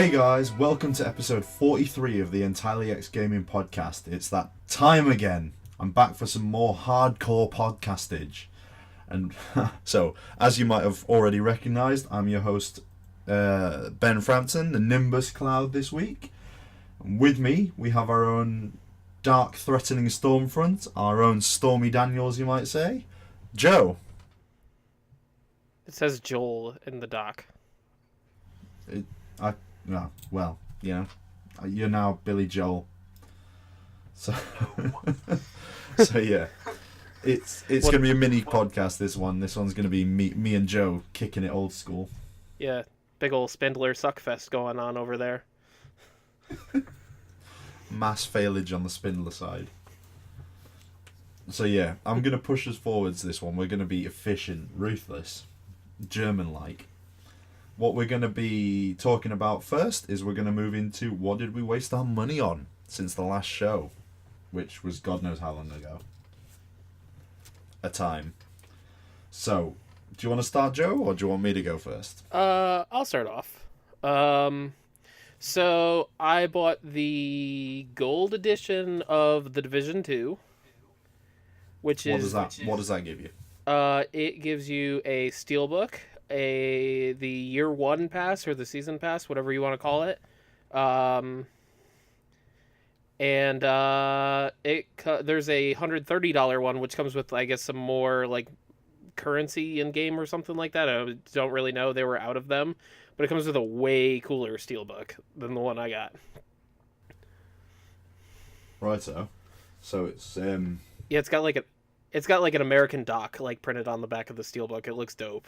Hey guys, welcome to episode 43 of the Entirely X Gaming podcast. It's that time again. I'm back for some more hardcore podcastage. And so, as you might have already recognised, I'm your host, Ben Frampton, the Nimbus Cloud this week. And with me, we have our own dark, threatening Stormfront, our own Stormy Daniels, you might say, Joe. It says Joel in the doc. Well, you know, you're now Billy Joel. So, so yeah, it's gonna be a mini podcast. This one's gonna be me and Joe kicking it old school. Yeah, big ol' Spindler suckfest going on over there. Mass failage on the Spindler side. So yeah, I'm gonna push us forwards. This one, we're gonna be efficient, ruthless, German-like. What we're going to be talking about first is we're going to move into what did we waste our money on since the last show, which was God knows how long ago. A time. So, do you want to start, Joe, or do you want me to go first? I'll start off. So I bought the gold edition of The Division 2, which What does that give you? It gives you a steelbook, the year one pass or the season pass, whatever you want to call it, and there's a $130 one which comes with, I guess, some more like currency in game or something like that. I don't really know, they were out of them, but it comes with a way cooler steelbook than the one I got. Righto. So it's Yeah, it's got like an American doc like printed on the back of the steelbook. It looks dope.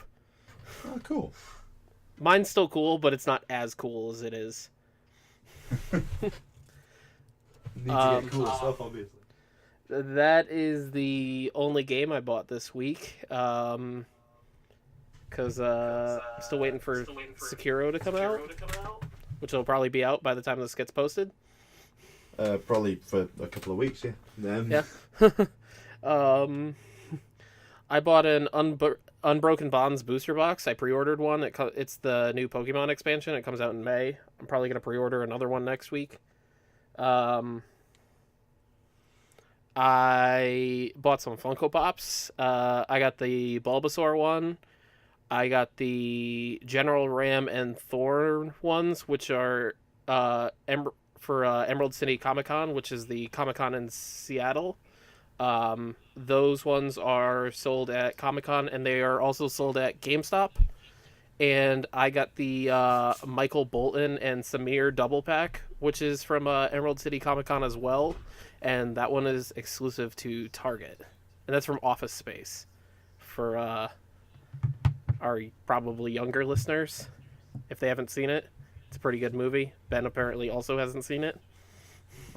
Oh, cool. Mine's still cool, but it's not as cool as it is. Need to get cool stuff, obviously. That is the only game I bought this week. Because I'm still waiting for Sekiro to come out, which will probably be out by the time this gets posted. Probably for a couple of weeks, yeah. Yeah. I bought an Unbroken Bonds booster box. I pre-ordered one. It's the new Pokemon expansion. It comes out in May. I'm probably going to pre-order another one next week. I bought some Funko Pops. I got the Bulbasaur one. I got the General Ram and Thorn ones, which are for Emerald City Comic Con, which is the Comic Con in Seattle. Those ones are sold at Comic-Con, and they are also sold at GameStop. And I got the Michael Bolton and Samir double pack, which is from Emerald City Comic-Con as well, and that one is exclusive to Target, and that's from Office Space for our probably younger listeners. If they haven't seen it, it's a pretty good movie. Ben apparently also hasn't seen it.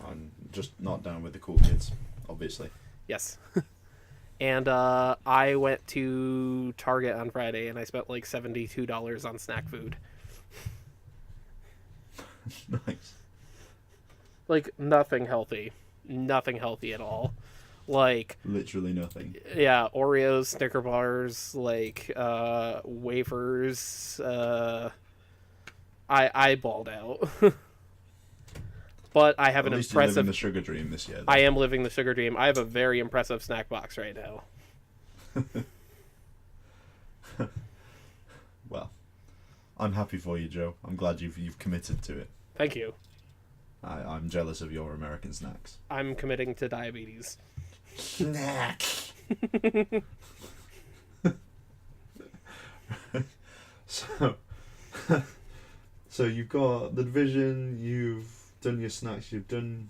I'm just not down with the cool kids, obviously. Yes. And I went to Target on Friday, and I spent like $72 on snack food. Nice. Like, nothing healthy. Nothing healthy at all. Like... Literally nothing. Yeah, Oreos, Snicker bars, like, wafers. I balled out. But I have an impressive... You're living the sugar dream this year, though. I am living the sugar dream. I have a very impressive snack box right now. Well, I'm happy for you, Joe. I'm glad you've committed to it. Thank you. I'm jealous of your American snacks. I'm committing to diabetes. Snack! So you've got The Division, you've done your snacks, you've done...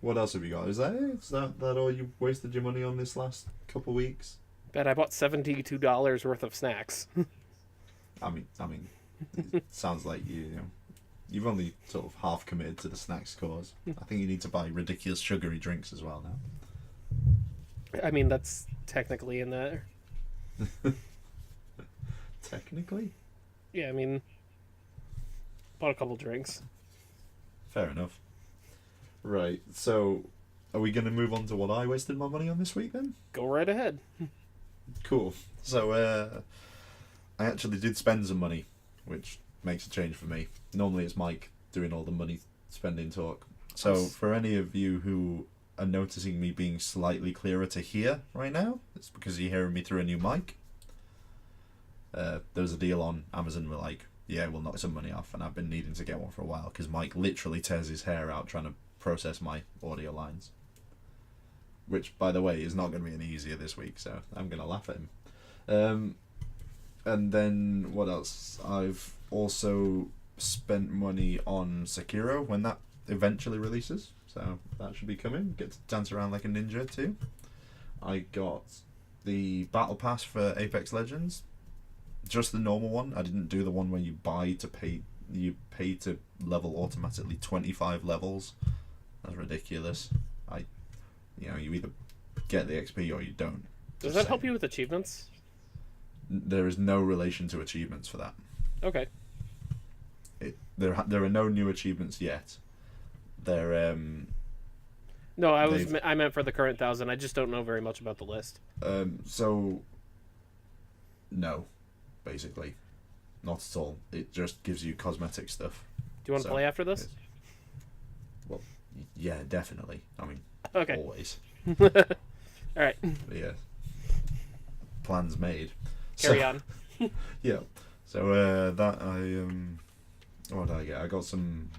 What else have you got? Is that it? Is that all you wasted your money on this last couple weeks? Bet I bought $72 worth of snacks. I mean, it sounds like you've only sort of half committed to the snacks cause. I think you need to buy ridiculous sugary drinks as well now. I mean, that's technically in there. Technically? Yeah, I mean, bought a couple drinks. Fair enough. Right, so are we going to move on to what I wasted my money on this week then? Go right ahead. Cool. So, I actually did spend some money, which makes a change for me. Normally it's Mike doing all the money spending talk. So for any of you who are noticing me being slightly clearer to hear right now, it's because you're hearing me through a new mic. There was a deal on Amazon where like, yeah, we'll knock some money off, and I've been needing to get one for a while because Mike literally tears his hair out trying to process my audio lines. Which, by the way, is not going to be any easier this week, so I'm going to laugh at him. And then, what else? I've also spent money on Sekiro when that eventually releases, so that should be coming. Get to dance around like a ninja too. I got the Battle Pass for Apex Legends. Just the normal one. I didn't do the one where you buy to pay. You pay to level automatically 25 levels. That's ridiculous. You either get the XP or you don't. Does that help you with achievements? There is no relation to achievements for that. Okay. There are no new achievements yet. There No, I meant for the current 1,000. I just don't know very much about the list. So no, basically, not at all. It just gives you cosmetic stuff. Do you want to play after this? Well, yeah, definitely. I mean, okay. Always. All right. But yeah. Plans made. Carry on. Yeah. So that what did I get? I got some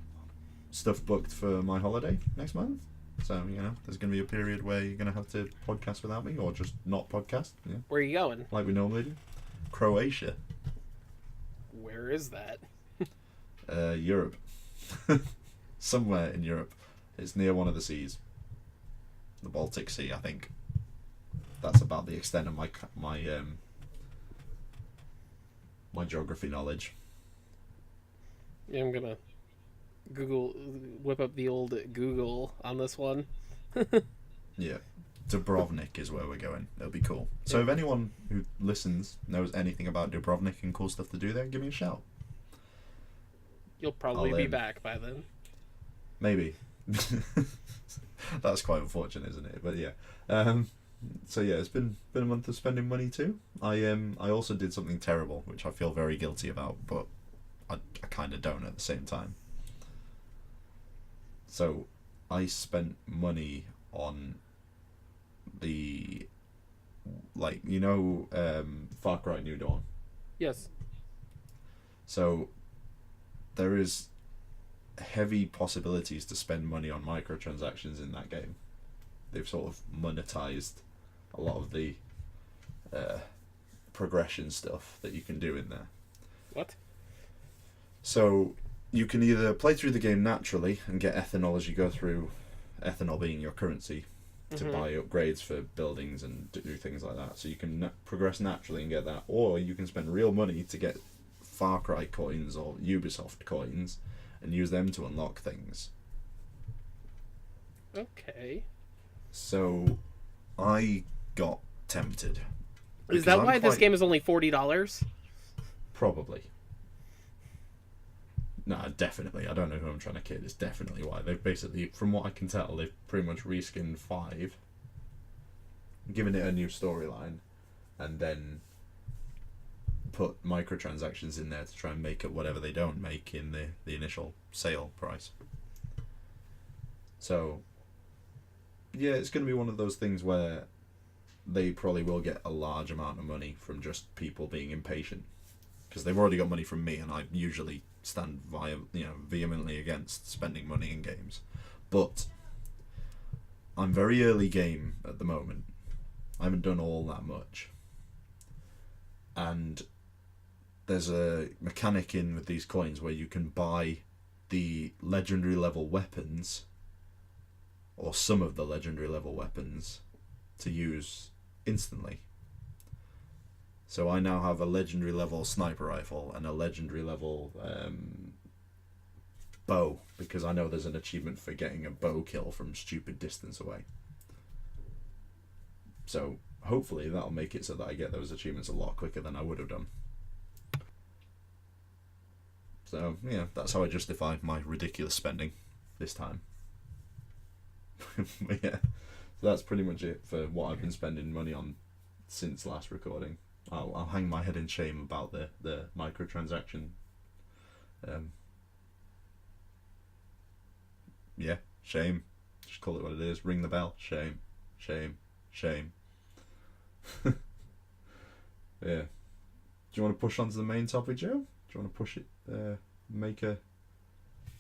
stuff booked for my holiday next month. So, there's going to be a period where you're going to have to podcast without me, or just not podcast. Yeah. Where are you going? Like we normally do. Croatia. Where is that? Europe. Somewhere in Europe. It's near one of the seas. The Baltic Sea, I think. That's about the extent of my geography knowledge. Yeah, I'm gonna whip up the old Google on this one. Yeah, Dubrovnik is where we're going. It'll be cool. So if anyone who listens knows anything about Dubrovnik and cool stuff to do there, give me a shout. You'll probably be back by then. Maybe. That's quite unfortunate, isn't it? But yeah. So yeah, it's been a month of spending money too. I also did something terrible, which I feel very guilty about, but I kind of don't at the same time. So I spent money on the Far Cry New Dawn. Yes. So there is heavy possibilities to spend money on microtransactions in that game. They've sort of monetized a lot of the progression stuff that you can do in there. What? So you can either play through the game naturally and get ethanol as you go through, ethanol being your currency, to buy upgrades for buildings and do things like that. So you can progress naturally and get that, or you can spend real money to get Far Cry coins or Ubisoft coins and use them to unlock things. Okay. So I got tempted. Is that why this game is only $40? Probably. No, definitely. I don't know who I'm trying to kid. It's definitely why. They've basically, from what I can tell, they've pretty much reskinned 5, given it a new storyline, and then put microtransactions in there to try and make it whatever they don't make in the initial sale price. So, yeah, it's going to be one of those things where they probably will get a large amount of money from just people being impatient, because they've already got money from me, and I usually stand vehemently against spending money in games. But I'm very early game at the moment. I haven't done all that much, and there's a mechanic in with these coins where you can buy the legendary level weapons, or some of the legendary level weapons, to use instantly. So I now have a legendary level sniper rifle and a legendary level bow, because I know there's an achievement for getting a bow kill from stupid distance away. So hopefully that'll make it so that I get those achievements a lot quicker than I would have done. So yeah, that's how I justify my ridiculous spending this time. But yeah, so that's pretty much it for what I've been spending money on since last recording. I'll hang my head in shame about the microtransaction Um, yeah, shame. Just call it what it is. Ring the bell. Shame, shame, shame. Yeah. Do you want to push on to the main topic, Joe? Do you want to push it? Make a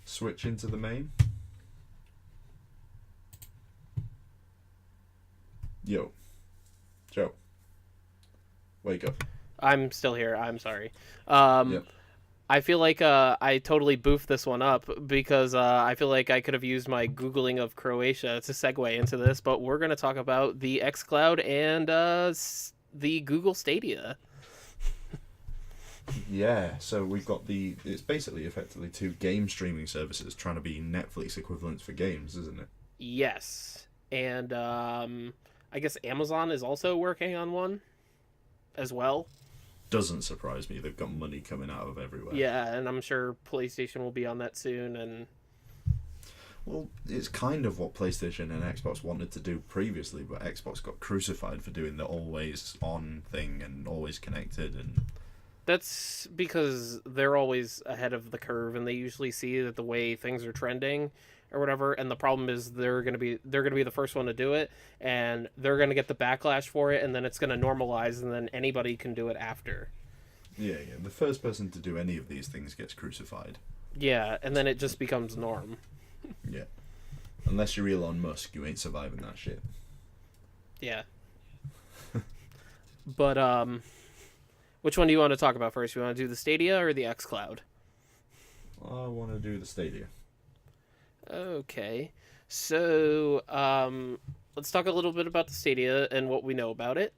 switch into the main. Yo, Joe, wake up. I'm still here. I'm sorry. Um, Yep. I feel like I totally boofed this one up because I feel like I could have used my Googling of Croatia to segue into this, but we're going to talk about the xCloud and the Google Stadia. Yeah, so we've got it's basically effectively two game streaming services trying to be Netflix equivalents for games, isn't it? Yes. And I guess Amazon is also working on one as well. Doesn't surprise me. They've got money coming out of everywhere. Yeah, and I'm sure PlayStation will be on that soon. And Well, it's kind of what PlayStation and Xbox wanted to do previously, but Xbox got crucified for doing the always on thing and always connected and that's because they're always ahead of the curve, and they usually see that the way things are trending or whatever. And the problem is they're gonna be the first one to do it, and they're gonna get the backlash for it, and then it's gonna normalize, and then anybody can do it after. yeah. The first person to do any of these things gets crucified. Yeah, and then it just becomes norm. Yeah. Unless you're Elon Musk, you ain't surviving that shit. Yeah. But which one do you want to talk about first? You want to do the Stadia or the xCloud? I want to do the Stadia. Okay. So, let's talk a little bit about the Stadia and what we know about it.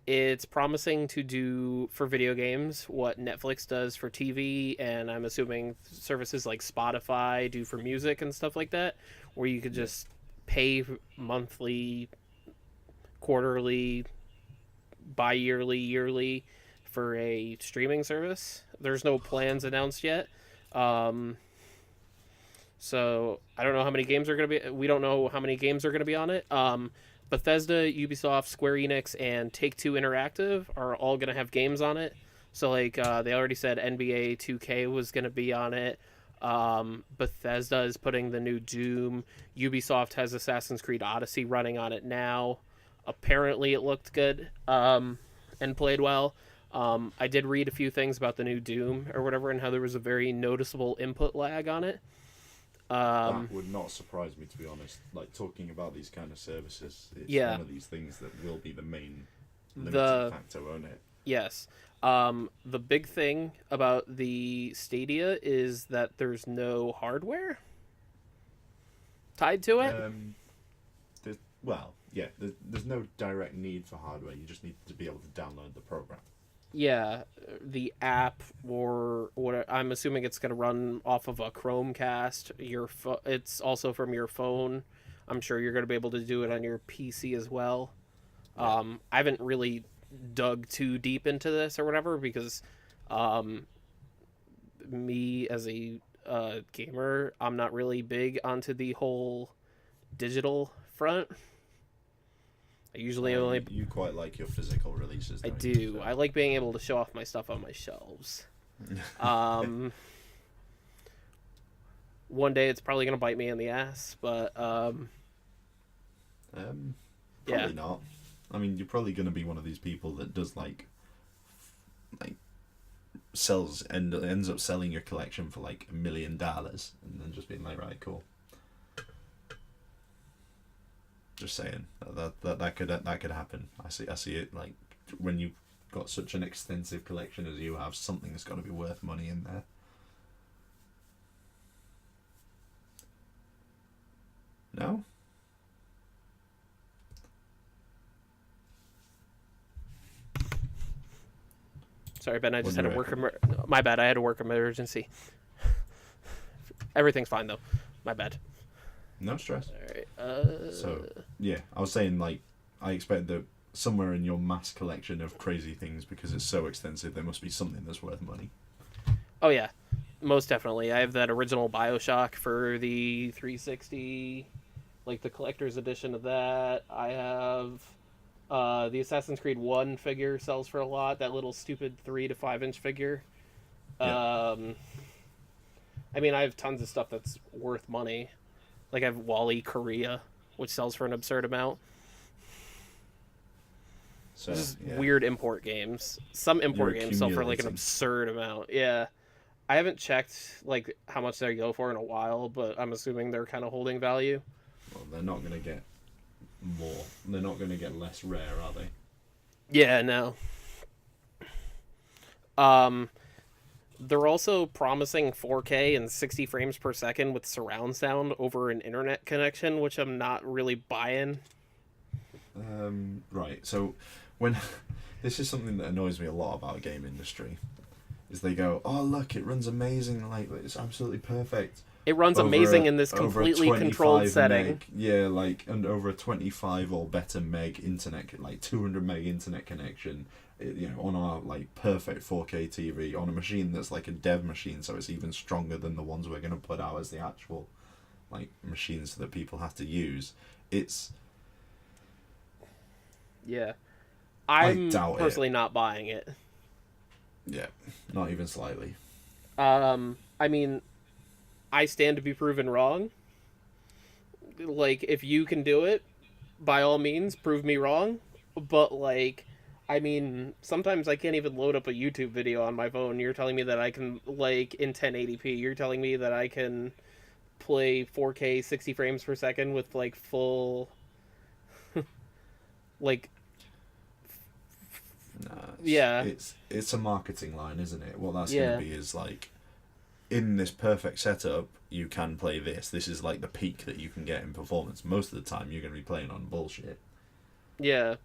It's promising to do for video games what Netflix does for TV, and I'm assuming services like Spotify do for music and stuff like that, where you could just pay monthly, quarterly, bi-yearly, yearly for a streaming service. There's no plans announced yet. So I don't know how many games are going to be. We don't know how many games are going to be on it. Bethesda, Ubisoft, Square Enix, and Take-Two Interactive are all going to have games on it. So like they already said NBA 2K was going to be on it. Bethesda is putting the new Doom. Ubisoft has Assassin's Creed Odyssey running on it now. Apparently it looked good and played well. I did read a few things about the new Doom or whatever and how there was a very noticeable input lag on it. That would not surprise me, to be honest. Like, talking about these kind of services, it's Yeah. one of these things that will be the main limiting factor, won't it? Yes. The big thing about the Stadia is that there's no hardware tied to it. There's no direct need for hardware. You just need to be able to download the program. Yeah, the app or what I'm assuming it's going to run off of a Chromecast. It's also from your phone. I'm sure you're going to be able to do it on your PC as well. I haven't really dug too deep into this or whatever because me as a gamer, I'm not really big onto the whole digital front. I usually only... You quite like your physical releases, I don't do. you? So- I like being able to show off my stuff on my shelves. One day it's probably going to bite me in the ass, but Probably yeah. not. I mean, you're probably going to be one of these people that does like ends up selling your collection for like $1 million, and then just being like, right, cool. Just saying that could happen. I see it. Like, when you've got such an extensive collection as you have, something's got to be worth money in there. No. Sorry, Ben. I just What had do a you work. My bad. I had a work emergency. Everything's fine though. My bad. No stress. All right. So yeah, I was saying, like, I expect that somewhere in your mass collection of crazy things, because it's so extensive, there must be something that's worth money. Oh yeah, most definitely. I have that original BioShock for the 360, like the collector's edition of that. I have the Assassin's Creed 1 figure sells for a lot. That little stupid 3 to 5 inch figure. Yeah. Um, I mean, I have tons of stuff that's worth money. Like I have Wally Korea, which sells for an absurd amount. So Just yeah, weird import games. Some you're import games sell for like an accumulating. absurd amount. Yeah. I haven't checked like how much they go for in a while, but I'm assuming they're kind of holding value. Well, they're not gonna get more. They're not gonna get less rare, are they? Yeah, no. Um, they're also promising 4K and 60 frames per second with surround sound over an internet connection, which I'm not really buying. Right. So when this is something that annoys me a lot about the game industry is they go, oh look, it runs amazing, like it's absolutely perfect It runs amazing in this over a completely controlled 25 setting. meg, yeah, like and over a 25 or better meg internet, like 200 meg internet connection, on our like perfect 4K TV on a machine that's like a dev machine, so it's even stronger than the ones we're gonna put out as the actual like machines that people have to use. It's Yeah. I I'm doubt it. personally not buying it. Yeah, not even slightly. I mean, I stand to be proven wrong. Like, if you can do it, by all means, prove me wrong. But, like, I mean, sometimes I can't even load up a YouTube video on my phone. You're telling me that I can, like, in 1080p, you're telling me that I can play 4K 60 frames per second with, like, full, like, Nah, yeah, it's a marketing line, isn't it? What that's gonna yeah, be is like in this perfect setup, you can play this. This is like the peak that you can get in performance. Most of the time, you're gonna be playing on bullshit. yeah.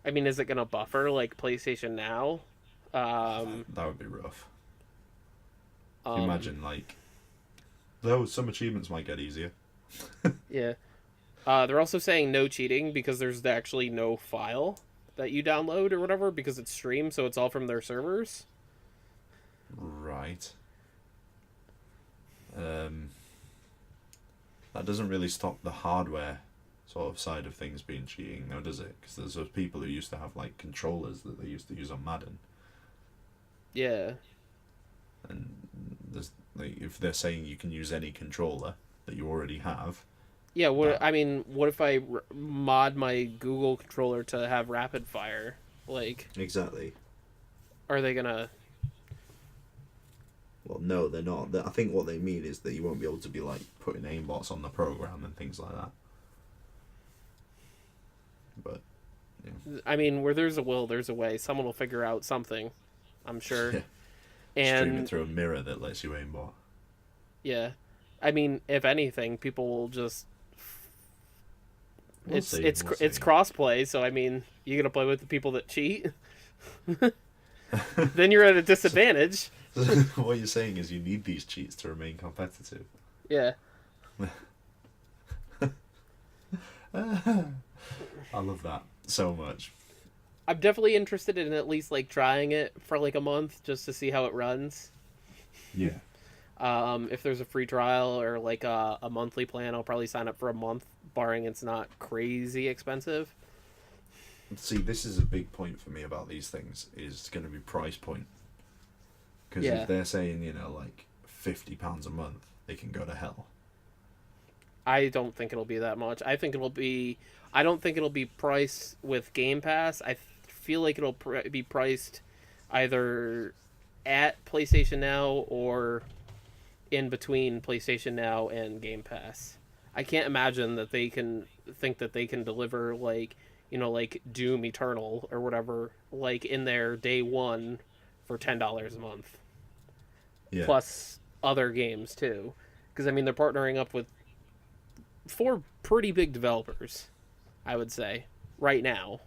I mean, is it gonna buffer like PlayStation Now? Um, That would be rough. Can you um, imagine like though some achievements might get easier. yeah. They're also saying no cheating because there's actually no file that you download or whatever because it's streamed, so it's all from their servers. Right. Um, that doesn't really stop the hardware sort of side of things being cheating, though, does it? Because there's those people who used to have like controllers that they used to use on Madden, Yeah. and there's like if they're saying you can use any controller that you already have, Yeah, what that I mean, what if I mod my Google controller to have rapid fire? Like, exactly. are they gonna? Well, no, they're not. I think what they mean is that you won't be able to be like putting aimbots on the program and things like that. But I mean, where there's a will, there's a way. Someone will figure out something, I'm sure. yeah, stream it And through a mirror that lets you aimbot. yeah, I mean, if anything, people will just We'll see. We'll it's see. crossplay, so I mean, you gonna play with the people that cheat? Then you're at a So, disadvantage. what you're saying is you need these cheats to remain competitive. Yeah. I love that so much. I'm definitely interested in at least like trying it for like a month just to see how it runs. Yeah. If there's a free trial or like a monthly plan, I'll probably sign up for a month, barring it's not crazy expensive. See, this is a big point for me about these things is going to be price point. Because Yeah, if they're saying, like £50 a month, they can go to hell. I don't think it'll be that much. I don't think it'll be priced with Game Pass. Feel like it'll be priced either at PlayStation Now or in between PlayStation Now and Game Pass. I can't imagine that they can think that they can deliver like like Doom Eternal or whatever like in their day one for $10 a month Yeah. plus other games too. Because I mean they're partnering up with four pretty big developers, I would say, right now.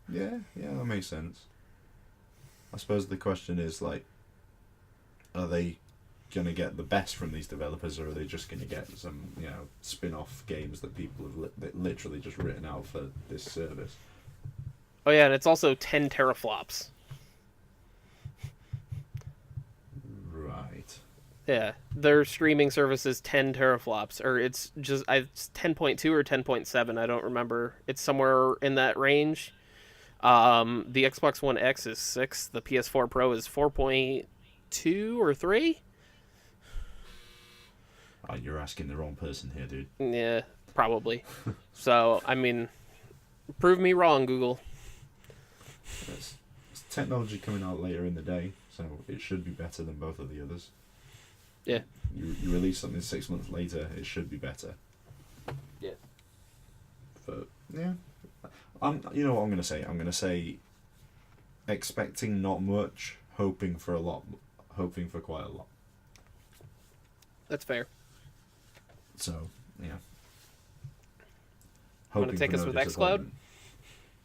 Yeah, that makes sense. I suppose the question is, like, are they going to get the best from these developers, or are they just going to get some, spin-off games that people have literally just written out for this service? Oh yeah, and it's also 10 teraflops. Right. Yeah, their streaming service is 10 teraflops, or it's 10.2 or 10.7. I don't remember. It's somewhere in that range. The Xbox One X is 6. The PS4 Pro is 4.2 or 3. Oh, you're asking the wrong person here, dude. Yeah, probably. So, I mean, prove me wrong, Google. It's technology coming out later in the day, so it should be better than both of the others. Yeah. You release something 6 months later, it should be better. Yeah. But yeah, you know what I'm gonna say? I'm gonna say expecting not much, hoping for a lot, hoping for quite a lot. That's fair. So yeah. Want to take us with xCloud?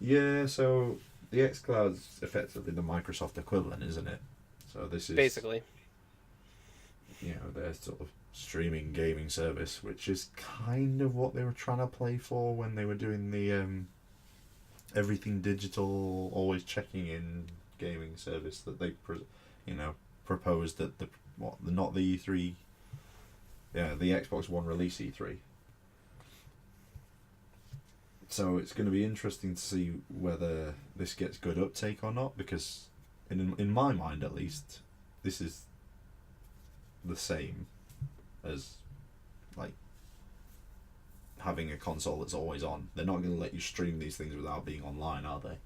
Yeah. So the xCloud's effectively the Microsoft equivalent, isn't it? So this is basically, you know, their sort of streaming gaming service, which is kind of what they were trying to play for when they were doing the everything digital, always checking in gaming service that they proposed at the not the E3, the Xbox One release E3. So it's going to be interesting to see whether this gets good uptake or not, because in my mind at least, this is the same as like having a console that's always on. They're not going to let you stream these things without being online, are they?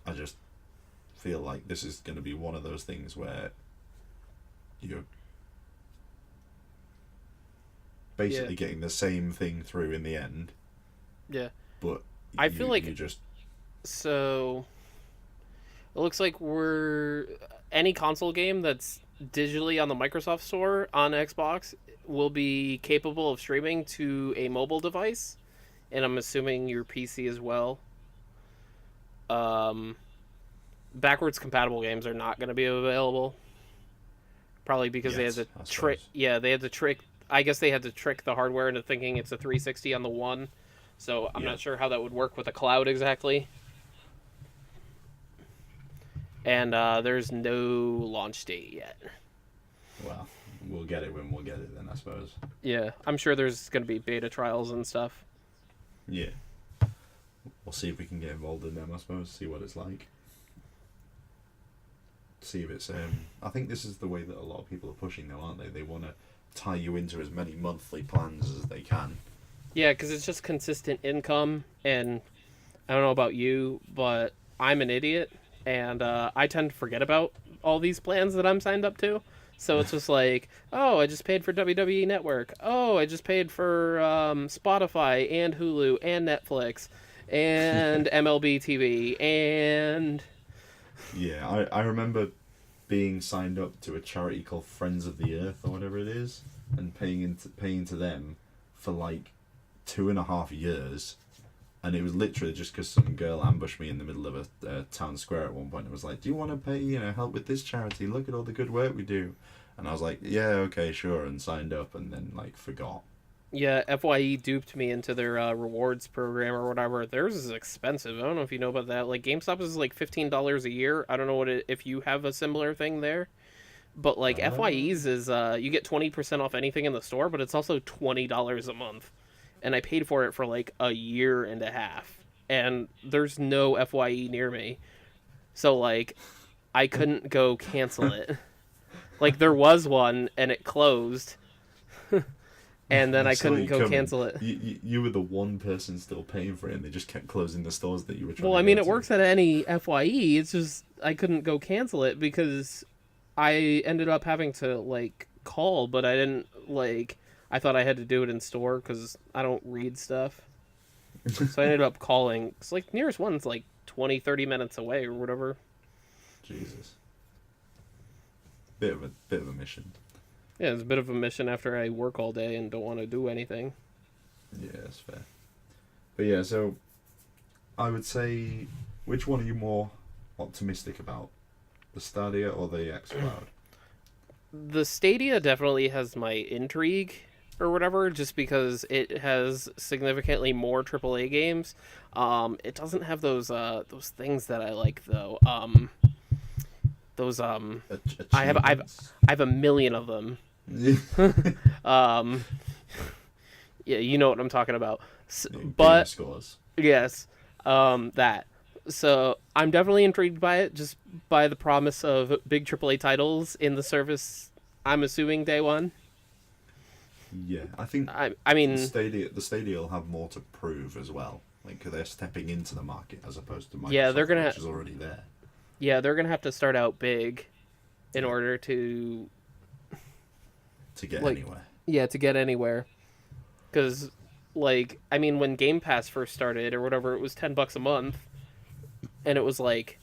I just feel like this is going to be one of those things where you're basically getting the same thing through in the end. Yeah. But I feel like you just... So it looks like any console game that's digitally on the Microsoft Store on Xbox will be capable of streaming to a mobile device, and I'm assuming your PC as well. Backwards compatible games are not going to be available, probably because they had to trick. Yeah, they had to trick. I guess they had to trick the hardware into thinking it's a 360 on the One. So I'm not sure how that would work with a cloud exactly. And there's no launch date yet. Well, we'll get it when we'll get it then, I suppose. Yeah, I'm sure there's going to be beta trials and stuff. Yeah. We'll see if we can get involved in them, I suppose, see what it's like. See if it's... I think this is the way that a lot of people are pushing though, aren't they? They want to tie you into as many monthly plans as they can. Yeah, because it's just consistent income, and I don't know about you, but I'm an idiot, and I tend to forget about all these plans that I'm signed up to. So it's just like, oh, I just paid for WWE Network. Oh, I just paid for Spotify and Hulu and Netflix and MLB TV and... Yeah, I remember being signed up to a charity called Friends of the Earth or whatever it is, and paying to them for like 2.5 years, and it was literally just because some girl ambushed me in the middle of a town square at one point and was like, do you want to pay, help with this charity, look at all the good work we do. And I was like, yeah, okay, sure, and signed up, and then like forgot. Yeah, FYE duped me into their rewards program or whatever. Theirs is expensive. I don't know if you know about that. Like GameStop is like $15 a year. I don't know if you have a similar thing there. But like FYE's is you get 20% off anything in the store, but it's also $20 a month. And I paid for it for like a year and a half. And there's no FYE near me. So like I couldn't go cancel it. Like there was one and it closed. And then I couldn't go cancel it. You were the one person still paying for it, and they just kept closing the stores that you were trying to Well, I mean, it works at any FYE. It's just I couldn't go cancel it because I ended up having to, like, call, but I didn't, like... I thought I had to do it in store because I don't read stuff. So I ended up calling. It's like, nearest one's, like, 20, 30 minutes away or whatever. Jesus. Bit of a mission. Yeah, it's a bit of a mission after I work all day and don't want to do anything. Yeah, that's fair. But yeah, so I would say, which one are you more optimistic about? The Stadia or the xCloud? The Stadia definitely has my intrigue or whatever, just because it has significantly more AAA games. It doesn't have those things that I like though. I have a million of them. Yeah, you know what I'm talking about. Gamer But scores. yes, that. So I'm definitely intrigued by it, just by the promise of big AAA titles in the service. I'm assuming day one. Yeah, I think I mean, The Stadia will have more to prove as well. Like, 'cause they're stepping into the market as opposed to yeah, Microsoft, which is already there. they're gonna have to start out big in Yeah, order to to get like, anywhere. yeah, to get anywhere. Because, like, I mean, when Game Pass first started or whatever, it was $10 a month, and it was like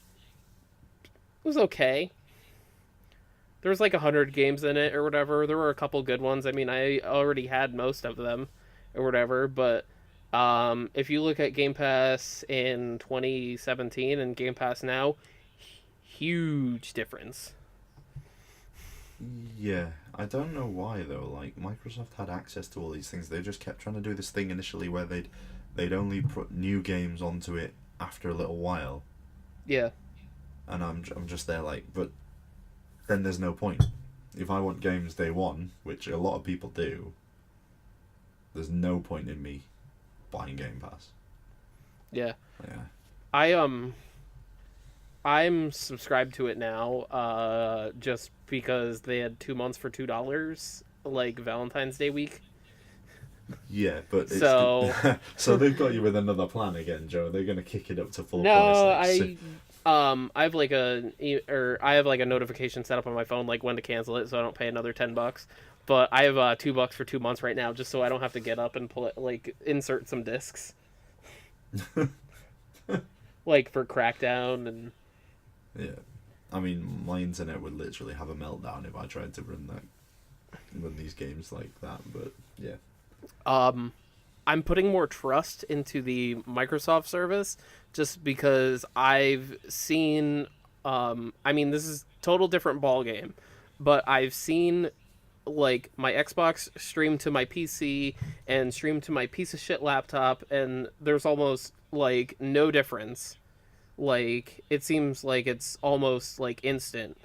it was okay. There was like 100 games in it or whatever. There were a couple good ones. I mean, I already had most of them or whatever. But if you look at Game Pass in 2017 and Game Pass now, huge difference. Yeah, I don't know why though. Like Microsoft had access to all these things. They just kept trying to do this thing initially where they'd only put new games onto it after a little while, Yeah, and I'm just there like, but then there's no point. If I want games day one, which a lot of people do, there's no point in me buying Game Pass. yeah. Yeah. I I'm subscribed to it now, just because they had 2 months for $2, like Valentine's Day week. Yeah, but it's So so they've got you with another plan again, Joe. They're gonna kick it up to full price. no, Like, I have like I have like a notification set up on my phone, like when to cancel it, so I don't pay another $10. But I have $2 for 2 months right now, just so I don't have to get up and pull it, like insert some discs, like for Crackdown and yeah, I mean, my internet would literally have a meltdown if I tried to run these games like that. But yeah, I'm putting more trust into the Microsoft service just because I've seen I mean this is total different ball game, but I've seen like my Xbox stream to my PC and stream to my piece of shit laptop, and there's almost like no difference. Like it seems like it's almost like instant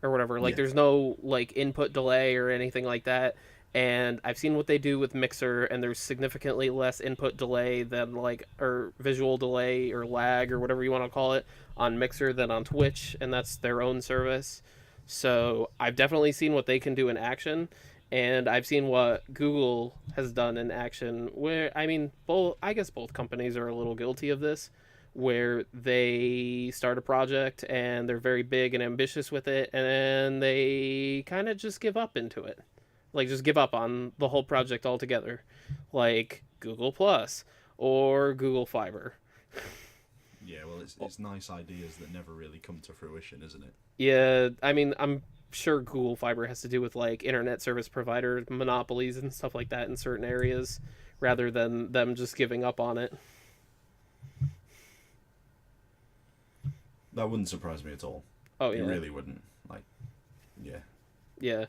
or whatever. Like yeah, there's no like input delay or anything like that. And I've seen what they do with Mixer, and there's significantly less input delay than like or visual delay or lag or whatever you want to call it on Mixer than on Twitch, and that's their own service. So I've definitely seen what they can do in action, and I've seen what Google has done in action. Where I mean, both I guess both companies are a little guilty of this, where they start a project and they're very big and ambitious with it, and then they kind of just give up into it, like just give up on the whole project altogether, like Google Plus or Google Fiber. yeah. Well, it's nice ideas that never really come to fruition, isn't it? Yeah, I mean, I'm sure Google Fiber has to do with like internet service provider monopolies and stuff like that in certain areas, rather than them just giving up on it. That wouldn't surprise me at all. Oh It yeah, really wouldn't. Like, yeah. yeah.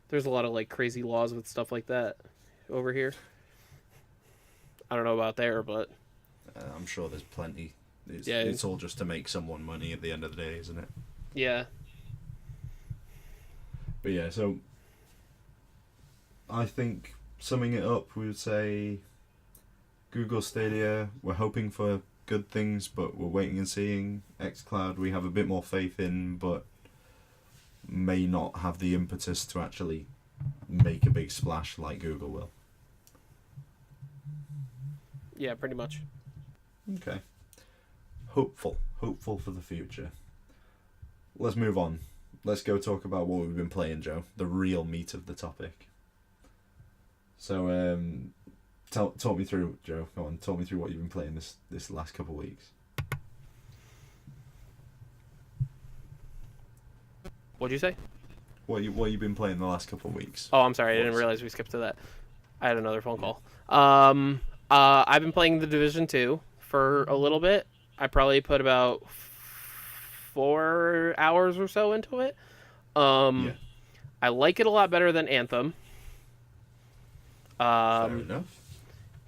There's a lot of like crazy laws with stuff like that over here. I don't know about there, but I'm sure there's plenty. yeah, It's all just to make someone money at the end of the day, isn't it? yeah, But yeah, so I think summing it up, we would say Google Stadia, we're hoping for good things, but we're waiting and seeing. xCloud, we have a bit more faith in, but may not have the impetus to actually make a big splash like Google will. yeah, pretty much. Okay. Hopeful for the future. Let's move on. Let's go talk about what we've been playing, Joe. The real meat of the topic. So, talk me through, Joe. Go on, talk me through what you've been playing this last couple of weeks. What'd you say? What you've been playing the last couple of weeks? Oh, I'm sorry. I didn't realize we skipped to that. I had another phone call. I've been playing the Division 2 for a little bit. I probably put about 4 hours or so into it. Yeah. I like it a lot better than Anthem. Fair enough.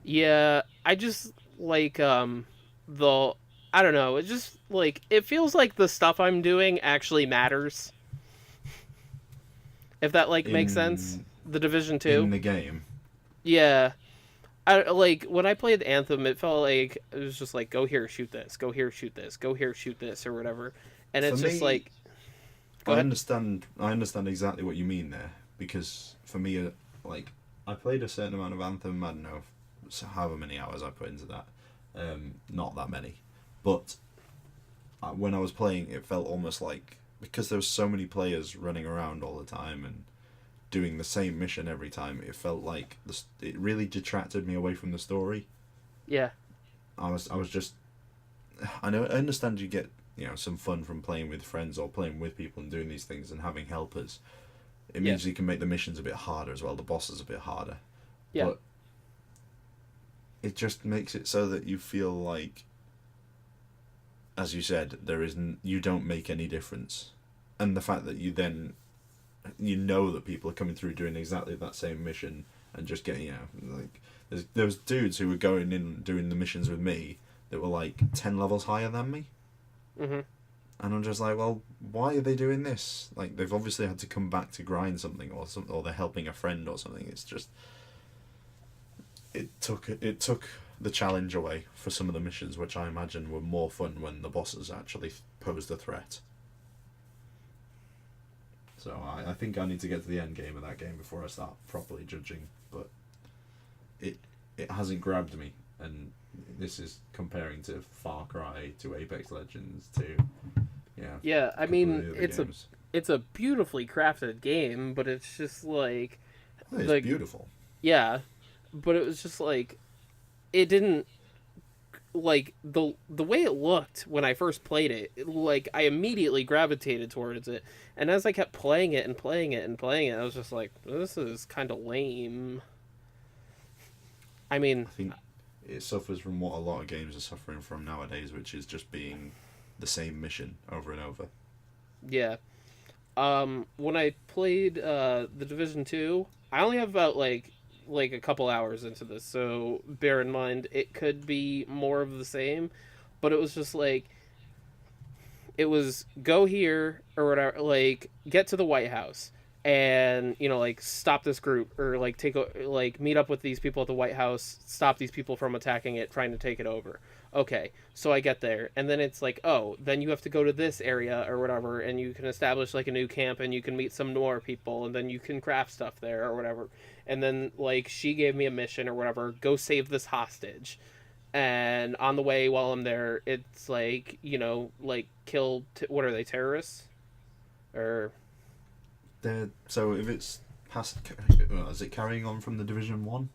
Yeah, I just like the I don't know, it just like it feels like the stuff I'm doing actually matters. If that like makes sense. The Division 2. In the game. Yeah. like when I played Anthem, it felt like it was just like go here, shoot this, go here, shoot this, go here, shoot this, or whatever. And For it's just me, like, go ahead. I understand exactly what you mean there, because for me, like, I played a certain amount of Anthem. I don't know however many hours I put into that. Not that many, but when I was playing, it felt almost like, because there was so many players running around all the time and doing the same mission every time, it felt like it really detracted me away from the story. Yeah, I was just, I understand you get, some fun from playing with friends or playing with people and doing these things and having helpers. It yeah, means you can make the missions a bit harder as well, the bosses a bit harder. yeah, But it just makes it so that you feel like, as you said, you don't make any difference. And the fact that you know that people are coming through doing exactly that same mission and just getting, like, there was dudes who were going in doing the missions with me that were like 10 levels higher than me. mhm, And I'm just like, well, why are they doing this? Like, they've obviously had to come back to grind something, or they're helping a friend or something. It's just, it took the challenge away for some of the missions, which I imagine were more fun when the bosses actually posed a threat. So I think I need to get to the end game of that game before I start properly judging. But it hasn't grabbed me, and this is comparing to Far Cry, to Apex Legends, to yeah. I a couple of mean, the other games. it's a beautifully crafted game, but it's just like, It's like, beautiful. yeah, but it was just like, it didn't, like, the way it looked when I first played it, like, I immediately gravitated towards it, and as I kept playing it and playing it and playing it, I was just like, this is kind of lame. I mean, I think it suffers from what a lot of games are suffering from nowadays, which is just being the same mission over and over. yeah. When I played the Division 2, I only have about like a couple hours into this, so bear in mind it could be more of the same, but it was just like, it was go here or whatever, like get to the White House and like stop this group, or like like meet up with these people at the White House, stop these people from attacking it, trying to take it over. Okay, so I get there, and then it's like, oh, then you have to go to this area or whatever, and you can establish like a new camp, and you can meet some more people, and then you can craft stuff there or whatever. And then like she gave me a mission or whatever, go save this hostage, and on the way while I'm there, it's like, like kill what are they, terrorists? Or So if it's past, is it carrying on from the Division 1?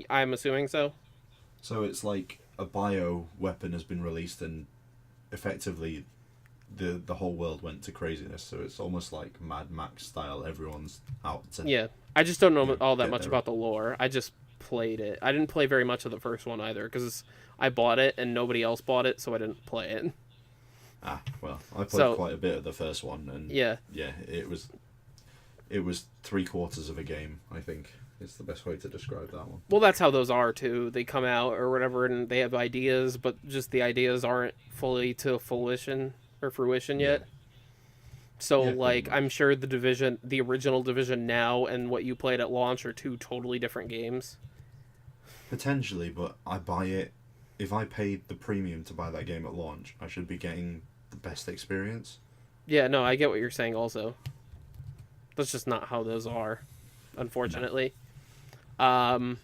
I'm assuming so. So it's like a bio weapon has been released, and effectively the whole world went to craziness. So it's almost like Mad Max style. Everyone's out to Yeah, I just don't know all that get much there. about the lore. I just played it. I didn't play very much of the first one either, because I bought it and nobody else bought it, so I didn't play it. Well, I played So quite a bit of the first one, and yeah, it was 3/4 of a game. I think is the best way to describe that one. well, that's how those are too. They come out or whatever, and they have ideas, but just the ideas aren't fully to fruition Yeah, yet. So, yeah, pretty like, I'm much. sure the original Division now and what you played at launch are two totally different games. Potentially, but I buy it. If I paid the premium to buy that game at launch, I should be getting the best experience. Yeah, no, I get what you're saying also. That's just not how those are, No. unfortunately. Um,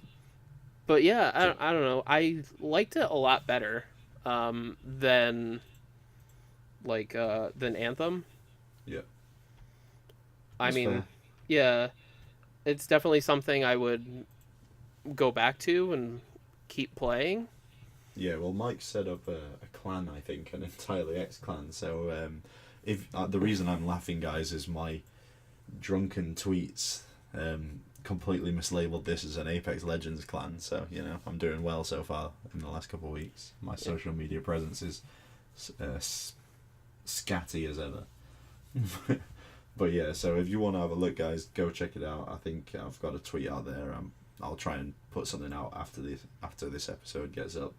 but yeah, So I don't know. I liked it a lot better than than Anthem. yeah, I that's mean, fair. yeah, it's definitely something I would go back to and keep playing. Yeah, well, Mike set up a clan, I think, an entirely X clan. So if the reason I'm laughing, guys, is my drunken tweets completely mislabeled this as an Apex Legends clan. So I'm doing well so far in the last couple of weeks. My Yeah. social media presence is scatty as ever. But yeah, so if you want to have a look, guys, go check it out. I think I've got a tweet out there. I'll try and put something out after this episode gets up.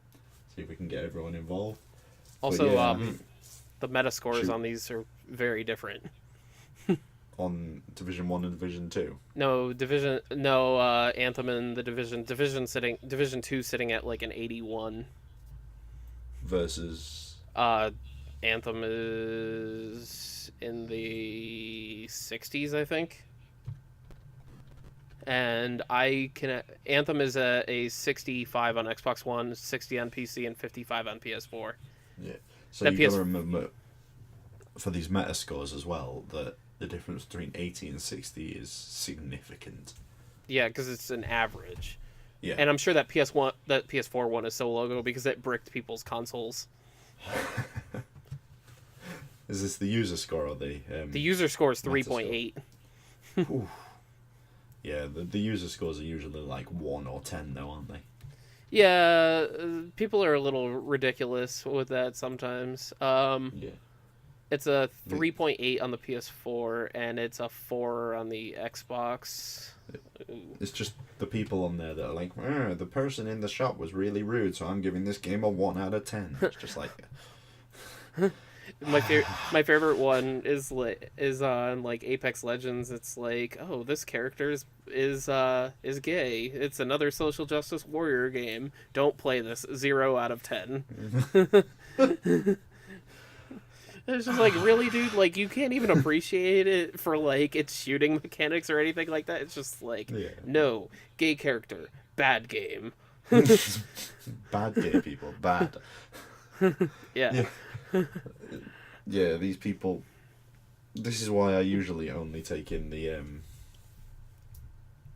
See if we can get everyone involved. But Also, yeah, I mean, the meta scores shoot. on these are very different. on Division 1 and Division 2? No, Anthem and the Division 2 sitting at like an 81. Versus... Anthem is in the 60s, I think. And Anthem is a 65 on Xbox One, 60 on PC, and 55 on PS4. Yeah. So you've got to remember, for these meta scores as well, that the difference between 80 and 60 is significant. Yeah, because it's an average. Yeah. And I'm sure that PS4 one is so low because it bricked people's consoles. Is this the user score or the... the user score is 3.8. Yeah, the user scores are usually like 1 or 10 though, aren't they? Yeah, people are a little ridiculous with that sometimes. Yeah. It's a 3.8 on the PS4, and it's a 4 on the Xbox. It's just the people on there that are like, the person in the shop was really rude, so I'm giving this game a 1 out of 10. It's just like... My favorite one is on like Apex Legends. It's like, oh, this character is gay. It's another social justice warrior game. Don't play this. 0 out of 10. It's just like, really, dude? Like, you can't even appreciate it for like its shooting mechanics or anything like that. It's just like, no, gay character, bad game. Bad gay people, bad. Yeah. Yeah, these people. This is why I usually only take in the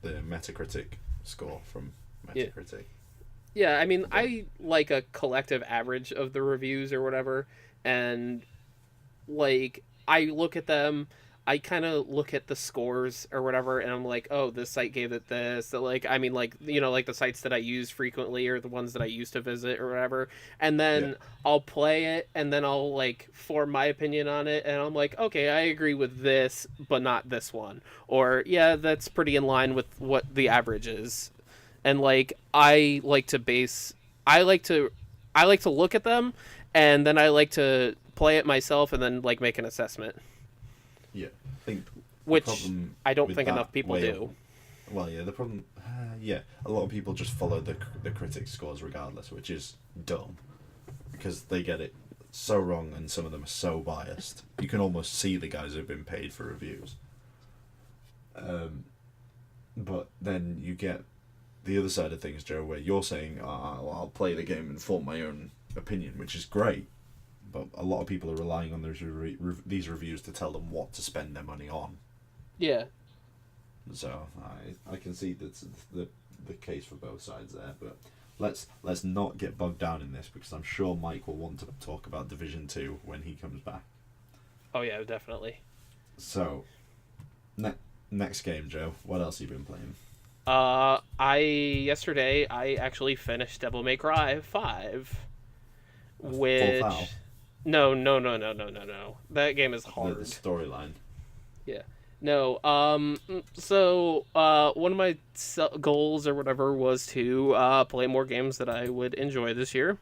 Metacritic score from Metacritic. Yeah, I mean, I like a collective average of the reviews or whatever, and like I look at them, I kind of look at the scores or whatever, and I'm like, oh, this site gave it this. So, like, I mean, like, you know, like the sites that I use frequently or the ones that I used to visit or whatever. And then I'll play it, and then I'll, like, form my opinion on it. And I'm like, okay, I agree with this, but not this one. Or, yeah, that's pretty in line with what the average is. And, like, I like to look at them, and then I like to play it myself and then, like, make an assessment. Yeah, I think which I don't think enough people do. Well, yeah, the problem, a lot of people just follow the critics' scores regardless, which is dumb because they get it so wrong and some of them are so biased. You can almost see the guys who've been paid for reviews. But then you get the other side of things, Joe, where you're saying, I'll play the game and form my own opinion, which is great. But a lot of people are relying on these reviews to tell them what to spend their money on. Yeah. So I can see that's the case for both sides there. But let's not get bogged down in this because I'm sure Mike will want to talk about Division 2 when he comes back. Oh yeah, definitely. So, next game, Joe. What else have you been playing? Yesterday I actually finished Devil May Cry 5, which. Full foul. No. That game is hard. The storyline. Yeah. No. So, one of my goals or whatever was to play more games that I would enjoy this year.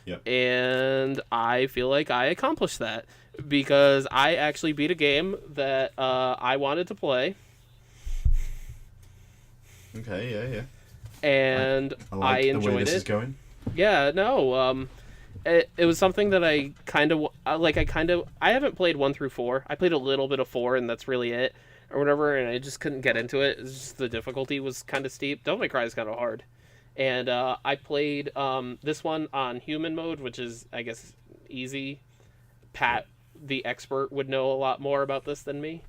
Yep. And I feel like I accomplished that because I actually beat a game that I wanted to play. Okay. Yeah. And I enjoyed the way this it. is going. Yeah. No. It was something that I haven't played 1 through 4. I played a little bit of 4 and that's really it or whatever, and I just couldn't get into it. It's just the difficulty was kind of steep. Devil May Cry is kind of hard. And I played this one on human mode, which is, I guess, easy. Pat, the expert, would know a lot more about this than me.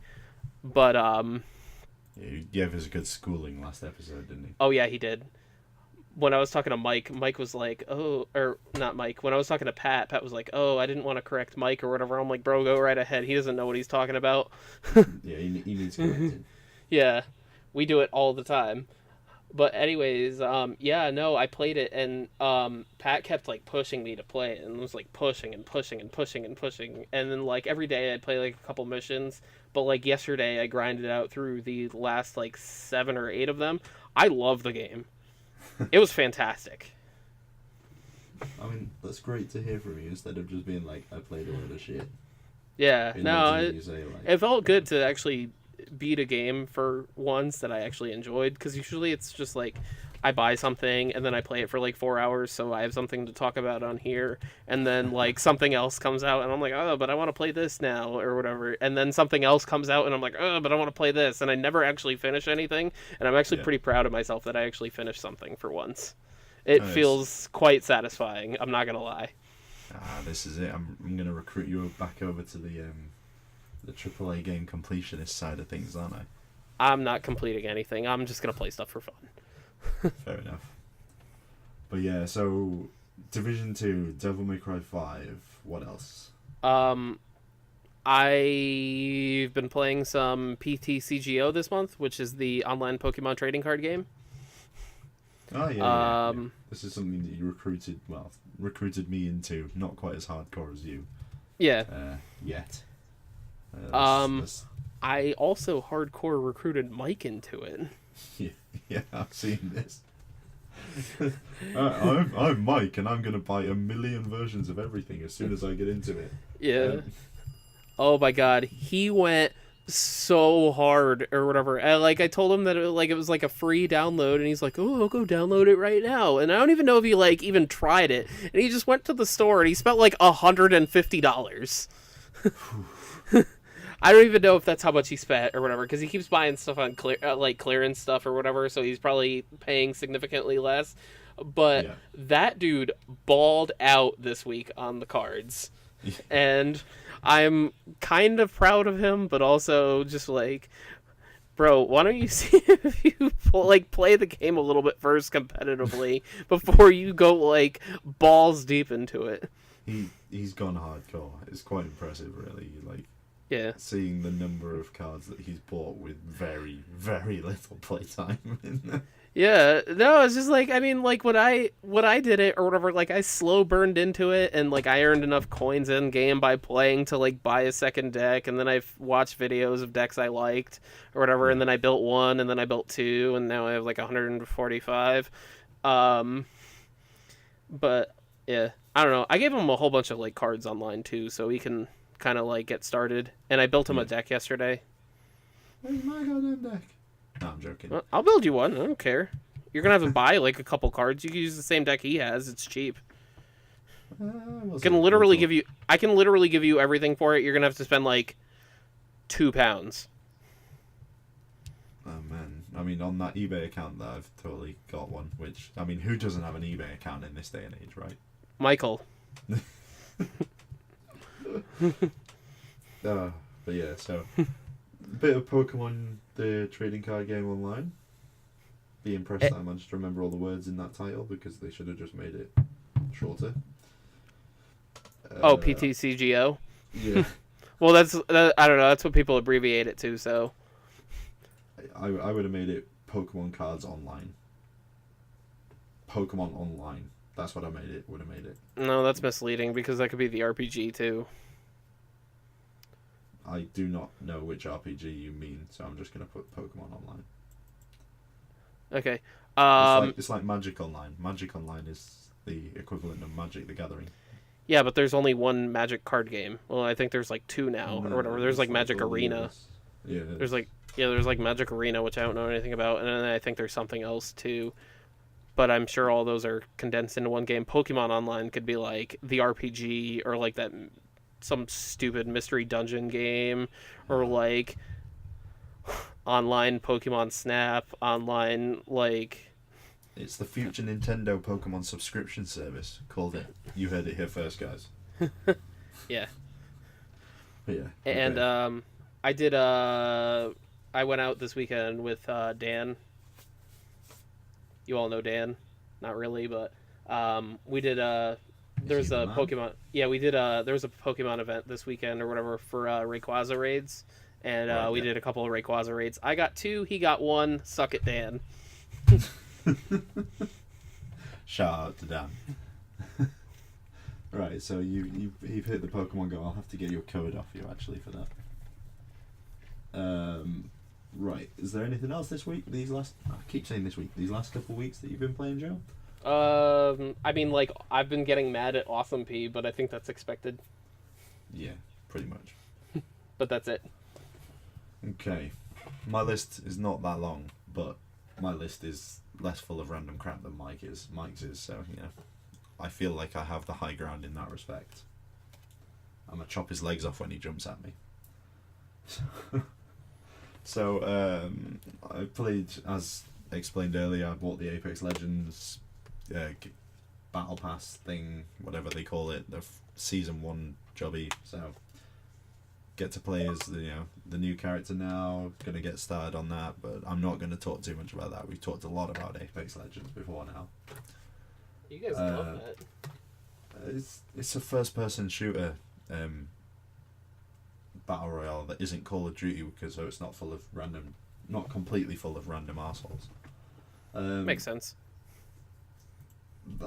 But yeah, you gave us a good schooling last episode, didn't he? Oh yeah, he did. When I was talking to Mike was like, oh, or not Mike. When I was talking to Pat was like, oh, I didn't want to correct Mike or whatever. I'm like, bro, go right ahead. He doesn't know what he's talking about. Yeah, he needs correcting. Yeah, we do it all the time. But anyways, I played it, and Pat kept like pushing me to play it, and it was like pushing. And then like every day I'd play like a couple missions. But like yesterday I grinded out through the last like 7 or 8 of them. I love the game. It was fantastic. I mean, that's great to hear from you instead of just being like, I played a lot of shit. Yeah, it felt good to actually beat a game for once that I actually enjoyed, because usually it's just like I buy something and then I play it for like 4 hours, so I have something to talk about on here, and then like something else comes out and I'm like, oh, but I want to play this now or whatever, and then something else comes out and I'm like, oh, but I want to play this, and I never actually finish anything, and I'm actually Yeah. pretty proud of myself that I actually finished something for once. It It's, feels quite satisfying. I'm not gonna lie. this is it. I'm gonna recruit you back over to the AAA game completionist side of things, aren't I? I'm not completing anything. I'm just gonna play stuff for fun. Fair enough. But yeah, so Division 2, Devil May Cry 5. What else? I've been playing some PTCGO this month, which is the online Pokemon trading card game. Oh yeah. Um, This is something that you recruited me into. Not quite as hardcore as you. Yeah. Yet. I also hardcore recruited Mike into it. Yeah, I've seen this. I'm Mike, and I'm gonna buy a million versions of everything as soon as I get into it. Yeah. Oh my god, he went so hard or whatever. And, like, I told him that it was like a free download, and he's like, "Oh, I'll go download it right now." And I don't even know if he like even tried it. And he just went to the store and he spent like $150. I don't even know if that's how much he spent or whatever, because he keeps buying stuff on clearance stuff or whatever, so he's probably paying significantly less. But Yeah. that dude balled out this week on the cards, and I'm kind of proud of him, but also just like, bro, why don't you see if you play the game a little bit first competitively before you go like balls deep into it? He's gone hardcore. It's quite impressive, really. Like, Yeah. seeing the number of cards that he's bought with very, very little playtime in them. Yeah, no, it's just like, I mean, like when I did it or whatever, like I slow burned into it, and like I earned enough coins in game by playing to like buy a second deck, and then I watched videos of decks I liked or whatever, and then I built one, and then I built two, and now I have like 145. But yeah, I don't know. I gave him a whole bunch of like cards online too, so he can kind of like get started. And I built him a deck yesterday. Where's my goddamn deck? No, I'm joking. Well, I'll build you one. I don't care. You're gonna have to buy like a couple cards. You can use the same deck he has. It's cheap. I can literally give you everything for it. You're gonna have to spend like £2. Oh man, I mean, on that eBay account that I've totally got one. Which, I mean, who doesn't have an eBay account in this day and age, right? Michael. But yeah, so a bit of Pokemon, the trading card game online. Be impressed that I managed to remember all the words in that title, because they should have just made it shorter. PTCGO. Yeah. Well, I don't know. That's what people abbreviate it to. So I would have made it Pokemon Cards Online. Pokemon Online. That's what I made it. Would have made it. no, that's misleading, because that could be the RPG too. I do not know which RPG you mean, so I'm just gonna put Pokemon Online. Okay. It's like Magic Online. Magic Online is the equivalent of Magic the Gathering. Yeah, but there's only one Magic card game. Well, I think there's like two now or whatever. There's like Magic Arena. Yeah. There's like Magic Arena, which I don't know anything about, and then I think there's something else too. But I'm sure all those are condensed into one game. Pokemon Online could be like the RPG, or like that some stupid mystery dungeon game, or like online Pokemon Snap, online like. It's the future Nintendo Pokemon subscription service. Called it. You heard it here first, guys. Yeah. But yeah. And okay. I went out this weekend with Dan. You all know Dan, not really, but we did there's a Pokemon. Yeah, we did there was a Pokemon event this weekend or whatever for Rayquaza raids, and we did a couple of Rayquaza raids. I got 2, he got 1. Suck it, Dan. Shout out to Dan. Right, so you've hit the Pokemon Go. I'll have to get your code off you actually for that. Right, is there anything else this week? I keep saying this week. These last couple of weeks that you've been playing, Joe? I mean, like, I've been getting mad at Awesome P, but I think that's expected. Yeah, pretty much. But that's it. Okay. my list is not that long, but my list is less full of random crap than Mike's is, so, I feel like I have the high ground in that respect. I'm gonna chop his legs off when he jumps at me. So, I played, as explained earlier, I bought the Apex Legends Battle Pass thing, whatever they call it, the Season 1 jobby, so get to play as the new character now, gonna get started on that, but I'm not gonna talk too much about that. We've talked a lot about Apex Legends before now. You guys love that. It's a first-person shooter battle royale that isn't Call of Duty, because so it's not completely full of random assholes. Makes sense.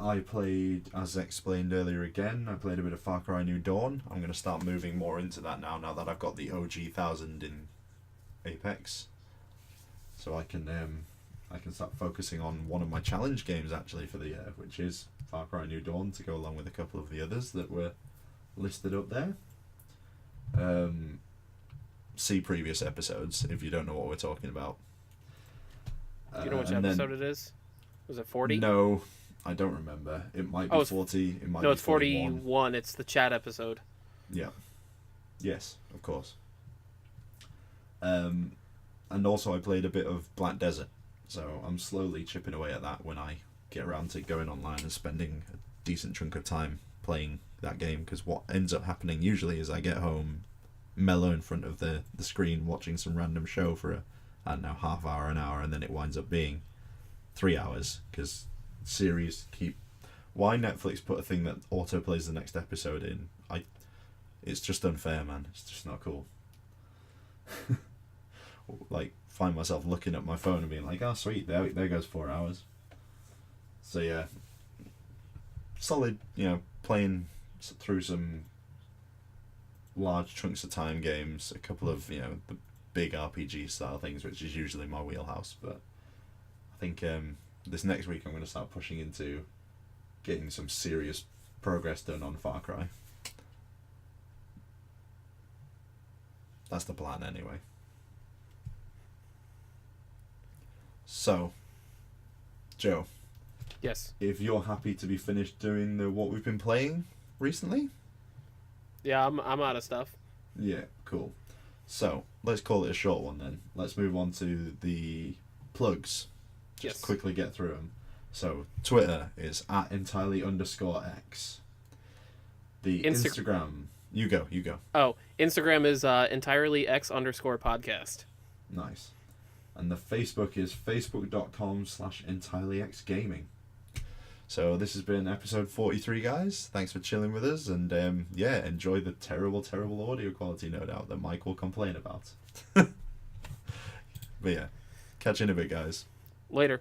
I played, as explained earlier again, I played a bit of Far Cry New Dawn. I'm going to start moving more into that now that I've got the OG 1000 in Apex. So I can start focusing on one of my challenge games actually for the year, which is Far Cry New Dawn, to go along with a couple of the others that were listed up there. See previous episodes if you don't know what we're talking about. Do you know which episode it is? Was it 40? No, I don't remember. It might be 40. It might be it's 41. 41. It's the chat episode. Yeah. Yes, of course. And also I played a bit of Black Desert, so I'm slowly chipping away at that when I get around to going online and spending a decent chunk of time playing that game, because what ends up happening usually is I get home, mellow in front of the screen, watching some random show for half hour, an hour, and then it winds up being 3 hours, because series why Netflix put a thing that auto plays the next episode in, it's just unfair, man. It's just not cool. Like, find myself looking at my phone and being like, oh sweet, there goes 4 hours. So yeah, solid, playing through some large chunks of time games, a couple of the big RPG style things, which is usually my wheelhouse, but I think this next week I'm going to start pushing into getting some serious progress done on Far Cry. That's the plan anyway. So, Joe. Yes. If you're happy to be finished doing what we've been playing recently. Yeah, I'm out of stuff. Yeah, cool. So, let's call it a short one then. Let's move on to the plugs. Just quickly get through them. So, Twitter is @entirely_x. The Instagram. You go. Oh, Instagram is entirely x_podcast. Nice. And the Facebook is facebook.com/entirelyxgaming. So this has been episode 43, guys. Thanks for chilling with us, and enjoy the terrible, terrible audio quality, no doubt, that Mike will complain about. But yeah, catch you in a bit, guys. Later.